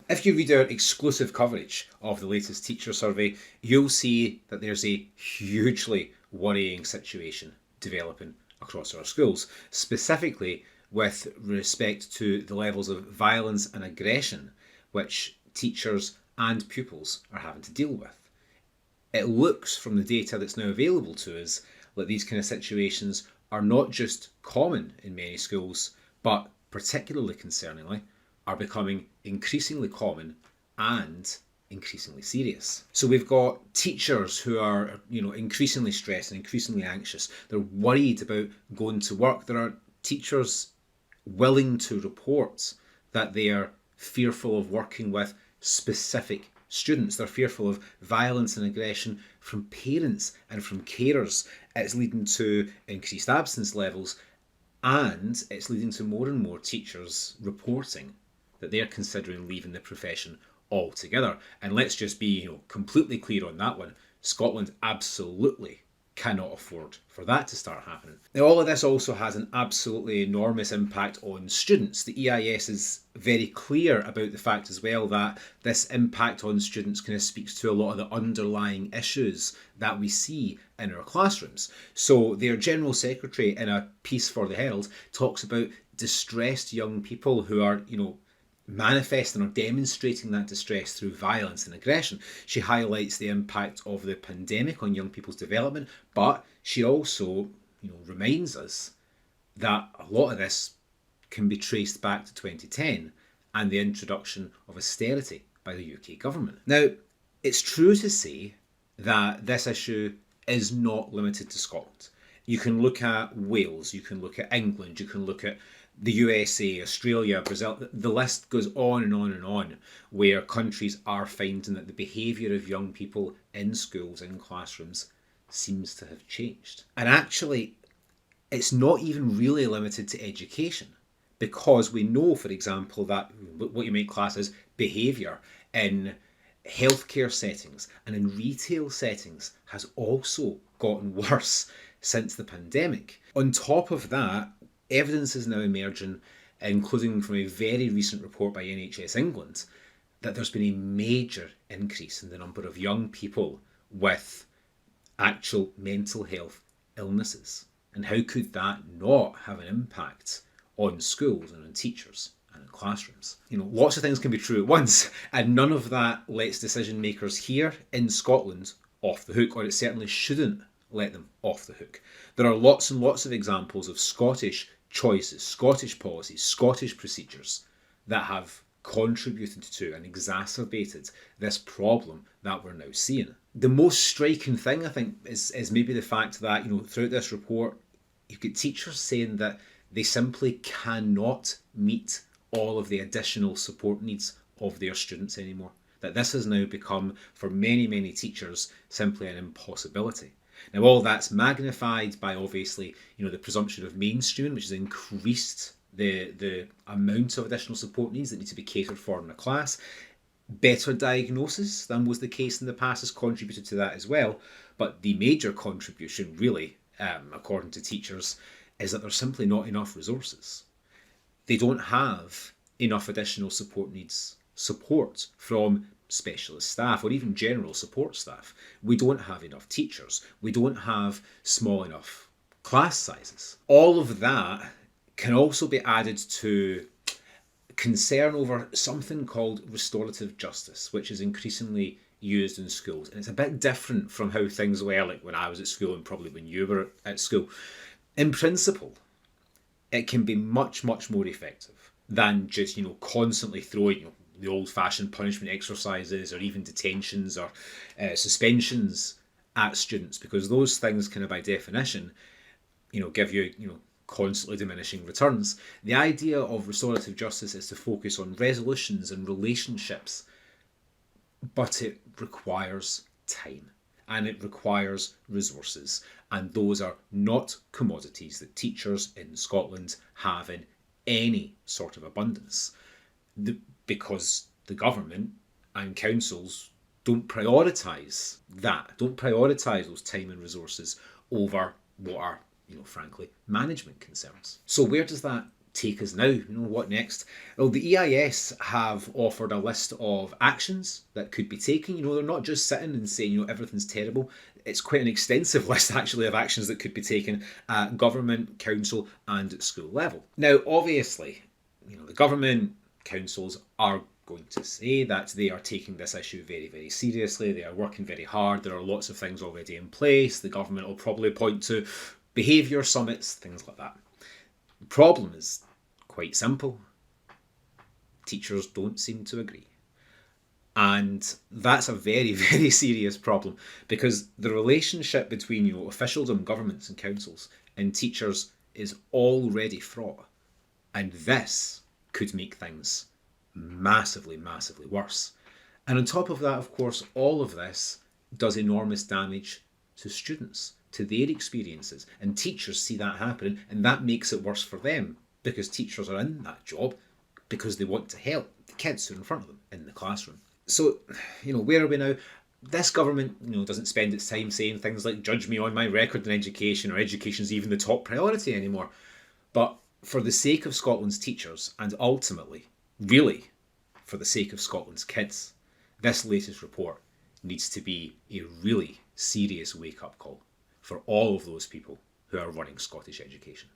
If you read our exclusive coverage of the latest teacher survey, you'll see that there's a hugely worrying situation developing across our schools, specifically with respect to the levels of violence and aggression which teachers and pupils are having to deal with. It looks from the data that's now available to us that these kind of situations are not just common in many schools, but particularly concerningly, are becoming increasingly common and increasingly serious. So we've got teachers who are, increasingly stressed and increasingly anxious. They're worried about going to work. There are teachers willing to report that they are fearful of working with specific students. They're fearful of violence and aggression from parents and from carers. It's leading to increased absence levels, and it's leading to more and more teachers reporting that they're considering leaving the profession altogether. And let's just be completely clear on that one. Scotland absolutely cannot afford for that to start happening. Now, all of this also has an absolutely enormous impact on students. The EIS is very clear about the fact as well that this impact on students kind of speaks to a lot of the underlying issues that we see in our classrooms. So their General Secretary, in a piece for the Herald, talks about distressed young people who are, manifesting or demonstrating that distress through violence and aggression. She highlights the impact of the pandemic on young people's development, but she also, reminds us that a lot of this can be traced back to 2010 and the introduction of austerity by the UK government. Now, it's true to say that this issue is not limited to Scotland. You can look at Wales, you can look at England, you can look at the USA, Australia, Brazil, the list goes on and on and on, where countries are finding that the behaviour of young people in schools, in classrooms, seems to have changed. And actually, it's not even really limited to education, because we know, for example, that what you might class as behaviour in healthcare settings and in retail settings has also gotten worse since the pandemic. On top of that, evidence is now emerging, including from a very recent report by NHS England, that there's been a major increase in the number of young people with actual mental health illnesses. And how could that not have an impact on schools and on teachers and in classrooms? Lots of things can be true at once, and none of that lets decision makers here in Scotland off the hook, or it certainly shouldn't let them off the hook. There are lots and lots of examples of Scottish choices, Scottish policies, Scottish procedures that have contributed to and exacerbated this problem that we're now seeing. The most striking thing, I think, is maybe the fact that, throughout this report, you've got teachers saying that they simply cannot meet all of the additional support needs of their students anymore. That this has now become, for many, many teachers, simply an impossibility. Now, all that's magnified by, obviously, the presumption of mainstreaming, which has increased the amount of additional support needs that need to be catered for in a class. Better diagnosis than was the case in the past has contributed to that as well. But the major contribution, really, according to teachers, is that there's simply not enough resources. They don't have enough additional support needs support from specialist staff or even general support staff. We don't have enough teachers. We don't have small enough class sizes. All of that can also be added to concern over something called restorative justice, which is increasingly used in schools. And it's a bit different from how things were like when I was at school and probably when you were at school. In principle, it can be much, much more effective than just, constantly throwing, the old-fashioned punishment exercises or even detentions or suspensions at students, because those things kind of by definition, give you, constantly diminishing returns. The idea of restorative justice is to focus on resolutions and relationships, but it requires time and it requires resources, and those are not commodities that teachers in Scotland have in any sort of abundance. Because the government and councils don't prioritise that, don't prioritise those time and resources over what are, frankly, management concerns. So where does that take us now? You know, what next? Well, the EIS have offered a list of actions that could be taken. You know, they're not just sitting and saying, you know, everything's terrible. It's quite an extensive list, actually, of actions that could be taken at government, council, and school level. Now, obviously, you know, the government, councils are going to say that they are taking this issue very, very seriously. They are working very hard. There are lots of things already in place. The government will probably point to behaviour summits, things like that. The problem is quite simple. Teachers don't seem to agree. And that's a very, very serious problem, because the relationship between, you know, officialdom, governments and councils and teachers is already fraught. And this could make things massively, massively worse. And on top of that, of course, all of this does enormous damage to students, to their experiences. And teachers see that happening, and that makes it worse for them, because teachers are in that job because they want to help the kids who are in front of them in the classroom. So, you know, where are we now? This government, you know, doesn't spend its time saying things like judge me on my record in education, or education's even the top priority anymore. But for the sake of Scotland's teachers, and ultimately, really, for the sake of Scotland's kids, this latest report needs to be a really serious wake-up call for all of those people who are running Scottish education.